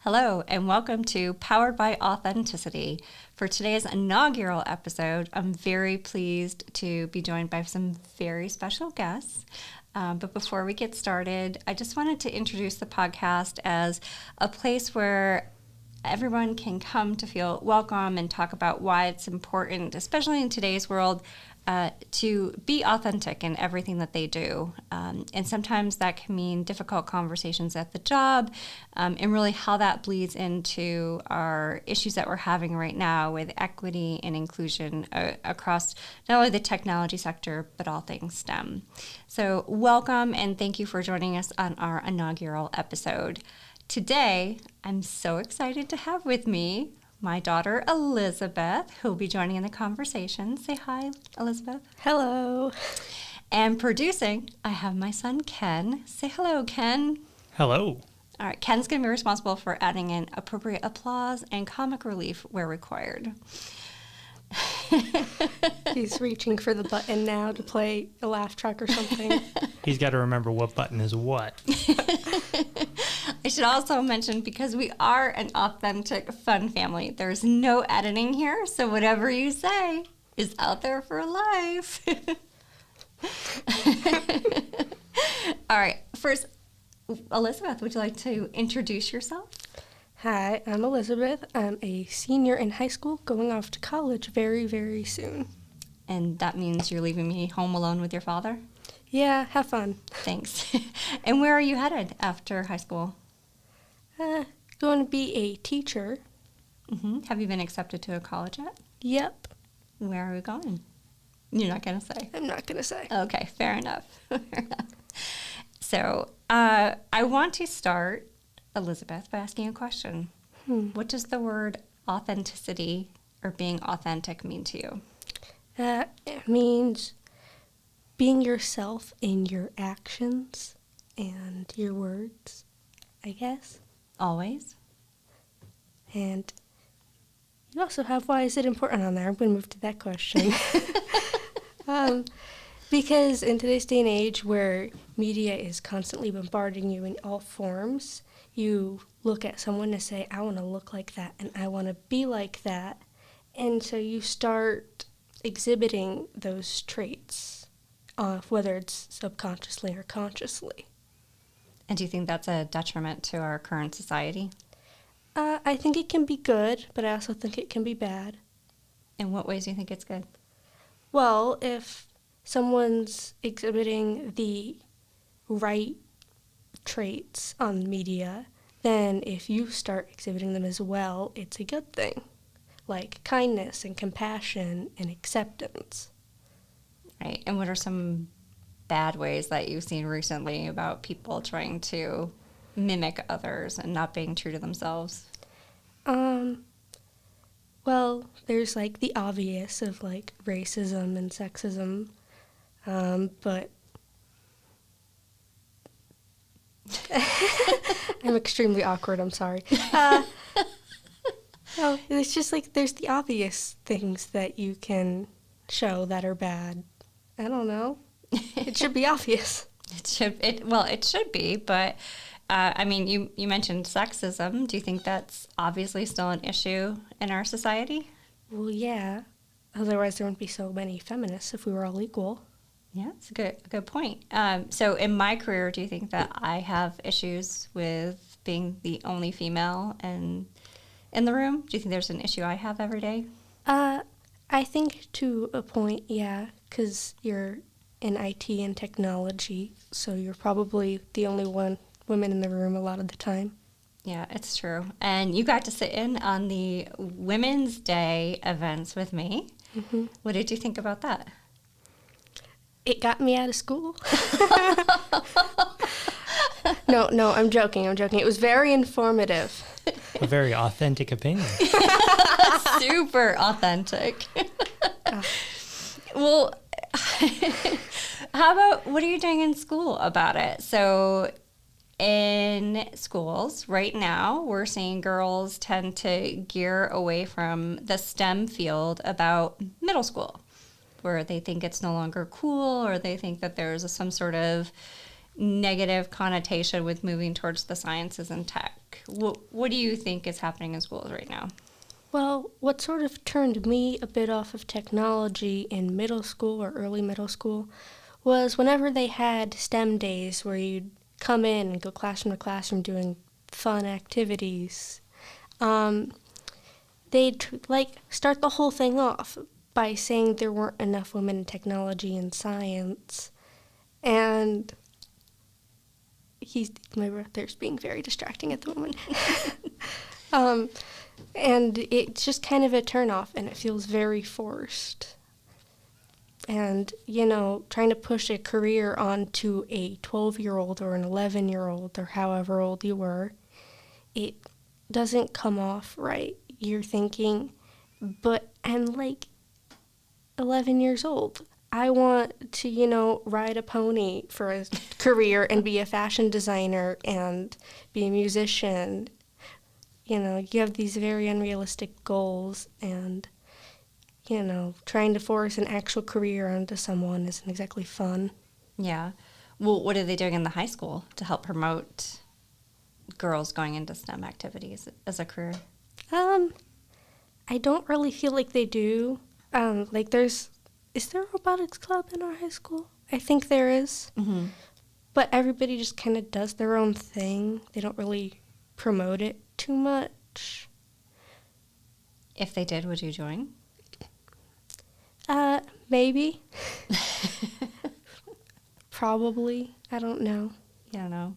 Hello, and welcome to Powered by Authenticity. For today's inaugural episode, I'm very pleased to be joined by some very special guests. But before we get started, I just wanted to introduce the podcast as a place where everyone can come to feel welcome and talk about why it's important, especially in today's world, to be authentic in everything that they do. And sometimes that can mean difficult conversations at the job, and really how that bleeds into our issues that we're having right now with equity and inclusion across not only the technology sector, but all things STEM. So welcome, and thank you for joining us on our inaugural episode. Today, I'm so excited to have with me my daughter, Elizabeth, who will be joining in the conversation. Say hi, Elizabeth. Hello. And producing, I have my son, Ken. Say hello, Ken. Hello. All right, Ken's going to be responsible for adding in appropriate applause and comic relief where required. He's reaching for the button now to play a laugh track or something. He's got to remember what button is what. I should also mention, because we are an authentic, fun family, there's no editing here, so whatever you say is out there for life. All right, first, Elizabeth, would you like to introduce yourself? Hi, I'm Elizabeth. I'm a senior in high school, going off to college very, very soon. And that means you're leaving me home alone with your father? Yeah, have fun. Thanks. And where are you headed after high school? Going to be a teacher. Mm-hmm. Have you been accepted to a college yet? Yep. Where are we going? You're not going to say? I'm not going to say. Okay, fair enough. Fair enough. So I want to start, Elizabeth, by asking a question. What does the word authenticity or being authentic mean to you? It means being yourself in your actions and your words, I guess. Always? And you also have why is it important on there. I'm going to move to that question. Because in today's day and age where media is constantly bombarding you in all forms, you look at someone and say, I want to look like that and I want to be like that. And so you start exhibiting those traits, whether it's subconsciously or consciously. And do you think that's a detriment to our current society? I think it can be good, but I also think it can be bad. In what ways do you think it's good? Well, if someone's exhibiting the right traits on media, then if you start exhibiting them as well, it's a good thing. Like kindness and compassion and acceptance. Right. And what are some bad ways that you've seen recently about people trying to mimic others and not being true to themselves? Well, there's like the obvious of like racism and sexism, but I'm extremely awkward, I'm sorry. No, it's just like there's the obvious things that you can show that are bad. I don't know. It should be obvious. It should be, but I mean, you mentioned sexism. Do you think that's obviously still an issue in our society? Well, yeah. Otherwise, there wouldn't be so many feminists if we were all equal. Yeah, it's a good point. So in my career, do you think that I have issues with being the only female in the room? Do you think there's an issue I have every day? I think to a point, yeah, because you're in IT and technology, so you're probably the only woman in the room a lot of the time. Yeah, it's true. And you got to sit in on the Women's Day events with me. Mm-hmm. What did you think about that? It got me out of school. No, I'm joking. It was very informative. A very authentic opinion. Super authentic. Well, how about, what are you doing in school about it? So in schools right now, we're seeing girls tend to gear away from the STEM field about middle school, where they think it's no longer cool, or they think that there's some sort of negative connotation with moving towards the sciences and tech. What do you think is happening in schools right now? Well, what sort of turned me a bit off of technology in middle school or early middle school was whenever they had STEM days where you'd come in and go classroom to classroom doing fun activities. They'd start the whole thing off by saying there weren't enough women in technology and science. And my brother's being very distracting at the moment. And it's just kind of a turnoff, and it feels very forced. And, trying to push a career onto a 12-year-old or an 11-year-old or however old you were, it doesn't come off right. You're thinking, but I'm 11 years old. I want to, ride a pony for a career and be a fashion designer and be a musician. You have these very unrealistic goals, and, trying to force an actual career onto someone isn't exactly fun. Yeah. Well, what are they doing in the high school to help promote girls going into STEM activities as a career? I don't really feel like they do. Is there a robotics club in our high school? I think there is. Mm-hmm. But everybody just kind of does their own thing. They don't really promote it too much. If they did, would you join? Maybe. Probably. I don't know. You don't know.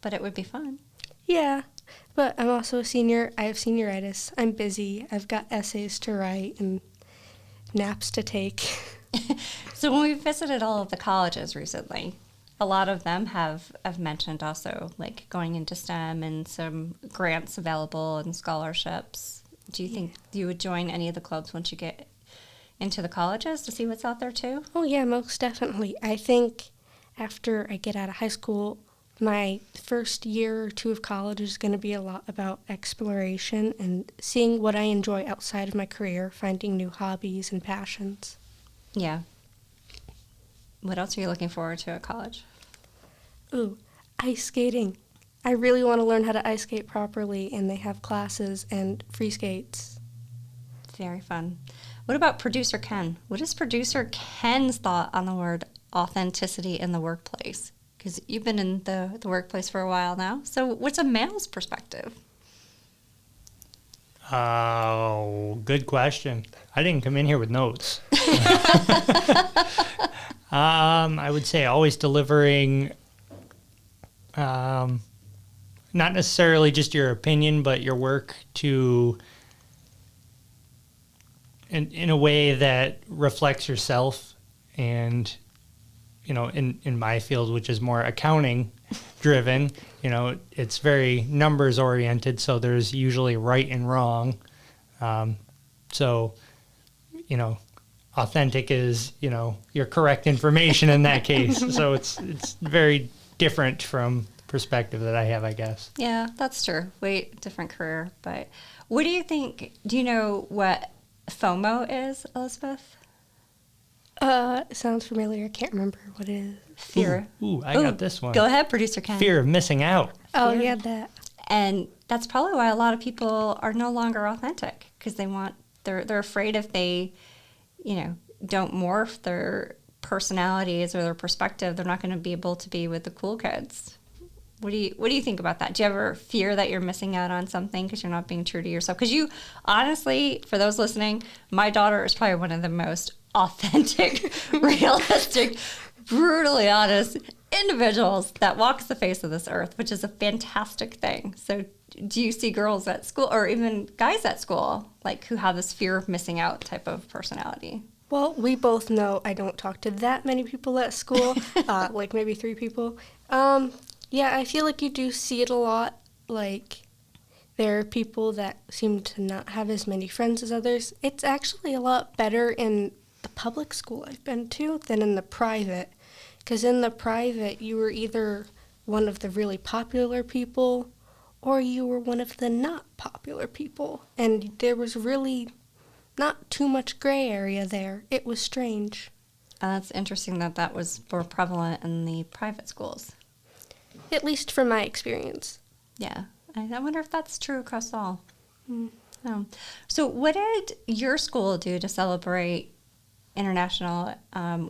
But it would be fun. Yeah. But I'm also a senior. I have senioritis. I'm busy. I've got essays to write and naps to take. So when we visited all of the colleges recently, a lot of them have mentioned also going into STEM and some grants available and scholarships. Do you think you would join any of the clubs once you get into the colleges to see what's out there too? Oh yeah, most definitely. I think after I get out of high school, my first year or two of college is going to be a lot about exploration and seeing what I enjoy outside of my career, finding new hobbies and passions. Yeah. What else are you looking forward to at college? Ooh, ice skating. I really want to learn how to ice skate properly, and they have classes and free skates. Very fun. What about Producer Ken? What is Producer Ken's thought on the word authenticity in the workplace? Because you've been in the workplace for a while now. So what's a male's perspective? Oh, good question. I didn't come in here with notes. I would say always delivering, not necessarily just your opinion, but your work in a way that reflects yourself. And, in my field, which is more accounting driven, it's very numbers oriented. So there's usually right and wrong. So, authentic is, your correct information in that case. So it's very different from perspective that I have, I guess. Yeah, that's true. Way different career. But what do you think? Do you know what FOMO is, Elizabeth? It sounds familiar. I can't remember what it is. Fear. Ooh, I got this one. Go ahead, Producer Ken. Fear of missing out. Oh, Fear. yeah, that. And that's probably why a lot of people are no longer authentic, because they're afraid if they, don't morph their personalities or their perspective, they're not going to be able to be with the cool kids. What do you think about that? Do you ever fear that you're missing out on something because you're not being true to yourself? Because you, honestly, for those listening, my daughter is probably one of the most authentic, realistic, brutally honest individuals that walks the face of this earth, which is a fantastic thing. So do you see girls at school or even guys at school who have this fear of missing out type of personality? Well, we both know I don't talk to that many people at school, maybe 3 people. Yeah, I feel like you do see it a lot. There are people that seem to not have as many friends as others. It's actually a lot better in the public school I've been to than in the private. Because in the private, you were either one of the really popular people or you were one of the not popular people. And there was really not too much gray area there. It was strange. That's interesting that that was more prevalent in the private schools. At least from my experience. Yeah. I wonder if that's true across all. Mm. So what did your school do to celebrate International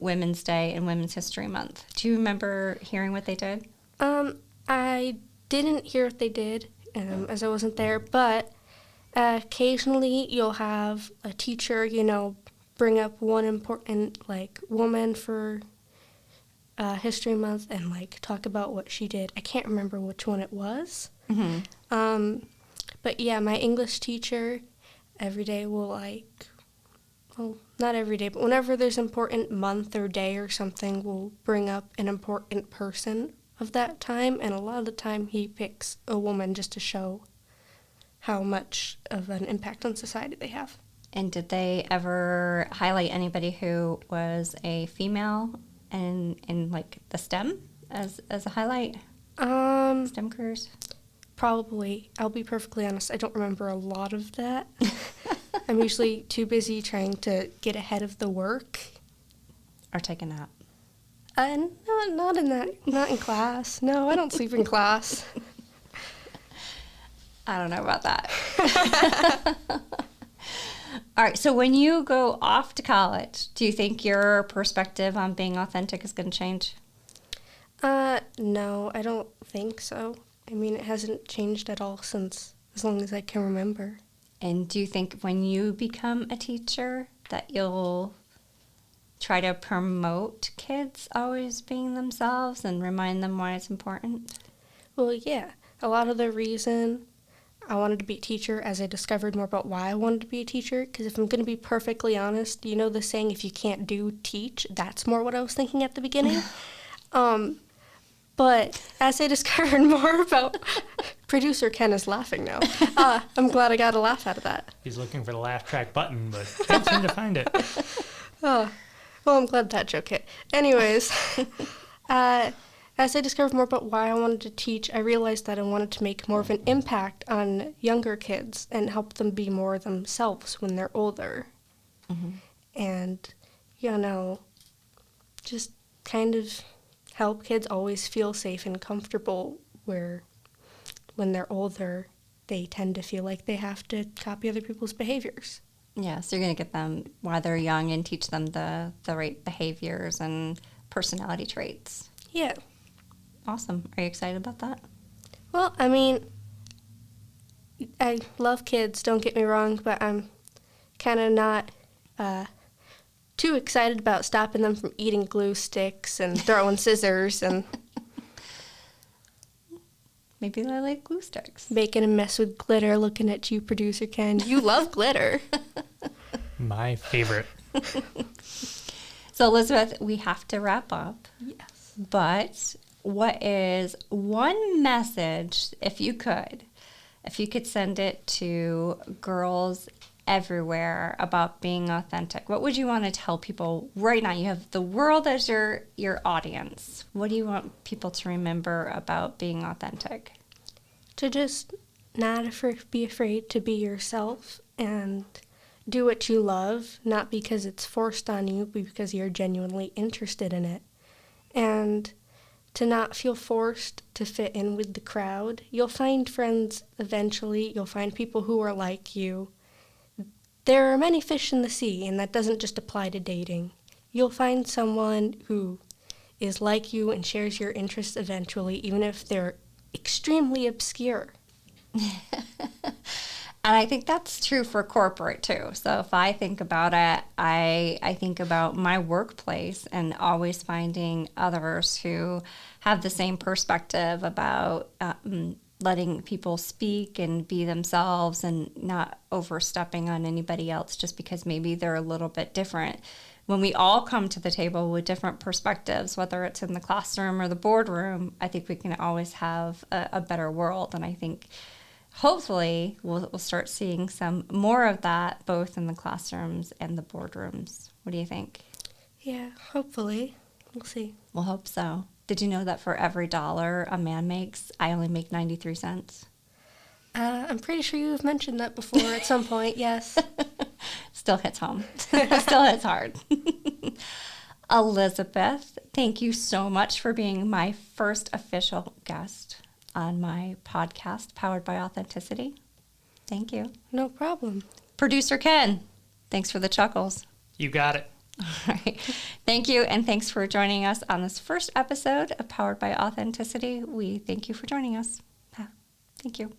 Women's Day and Women's History Month? Do you remember hearing what they did? I didn't hear what they did, as I wasn't there, but occasionally you'll have a teacher, bring up one important, woman for History Month and, talk about what she did. I can't remember which one it was. Mm-hmm. But, yeah, my English teacher every day will, not every day, but whenever there's an important month or day or something, will bring up an important person of that time, and a lot of the time he picks a woman just to show how much of an impact on society they have. And did they ever highlight anybody who was a female in the STEM as a highlight? STEM careers? Probably. I'll be perfectly honest, I don't remember a lot of that. I'm usually too busy trying to get ahead of the work. Or take a nap? Not in class. No, I don't sleep in class. I don't know about that. All right, so when you go off to college, do you think your perspective on being authentic is going to change? No, I don't think so. I mean, it hasn't changed at all since as long as I can remember. And do you think when you become a teacher that you'll try to promote kids always being themselves and remind them why it's important? Well, yeah. A lot of the reason I wanted to be a teacher as I discovered more about why I wanted to be a teacher, because if I'm going to be perfectly honest, you know the saying, if you can't do, teach? That's more what I was thinking at the beginning. But as I discovered more about... Producer Ken is laughing now. I'm glad I got a laugh out of that. He's looking for the laugh track button, but can't seem to find it. Well, I'm glad that joke hit. Anyways, as I discovered more about why I wanted to teach, I realized that I wanted to make more of an impact on younger kids and help them be more themselves when they're older. Mm-hmm. And, just kind of help kids always feel safe and comfortable where when they're older, they tend to feel like they have to copy other people's behaviors. Yeah, so you're going to get them while they're young and teach them the right behaviors and personality traits. Yeah. Awesome. Are you excited about that? Well, I mean, I love kids, don't get me wrong, but I'm kind of not too excited about stopping them from eating glue sticks and throwing scissors and maybe they like glue sticks. making a mess with glitter. Looking at you, Producer Ken. You love glitter. My favorite. So, Elizabeth, we have to wrap up. Yes. But what is one message, if you could send it to girls everywhere about being authentic, what would you want to tell people right now? You have the world as your audience. What do you want people to remember about being authentic? To just not be afraid to be yourself and do what you love, not because it's forced on you, but because you're genuinely interested in it. And to not feel forced to fit in with the crowd. You'll find friends eventually. You'll find people who are like you. There are many fish in the sea, and that doesn't just apply to dating. You'll find someone who is like you and shares your interests eventually, even if they're extremely obscure. And I think that's true for corporate too. So if I think about it, I think about my workplace and always finding others who have the same perspective about letting people speak and be themselves and not overstepping on anybody else just because maybe they're a little bit different. When we all come to the table with different perspectives, whether it's in the classroom or the boardroom, I think we can always have a better world. And I think hopefully we'll start seeing some more of that both in the classrooms and the boardrooms. What do you think? Yeah, hopefully. We'll see. We'll hope so. Did you know that for every $1 a man makes, I only make 93 cents? I'm pretty sure you have mentioned that before at some point, yes. Still hits home. Still hits hard. Elizabeth, thank you so much for being my first official guest on my podcast, Powered by Authenticity. Thank you. No problem. Producer Ken, thanks for the chuckles. You got it. All right. Thank you, and thanks for joining us on this first episode of Powered by Authenticity. We thank you for joining us. Thank you.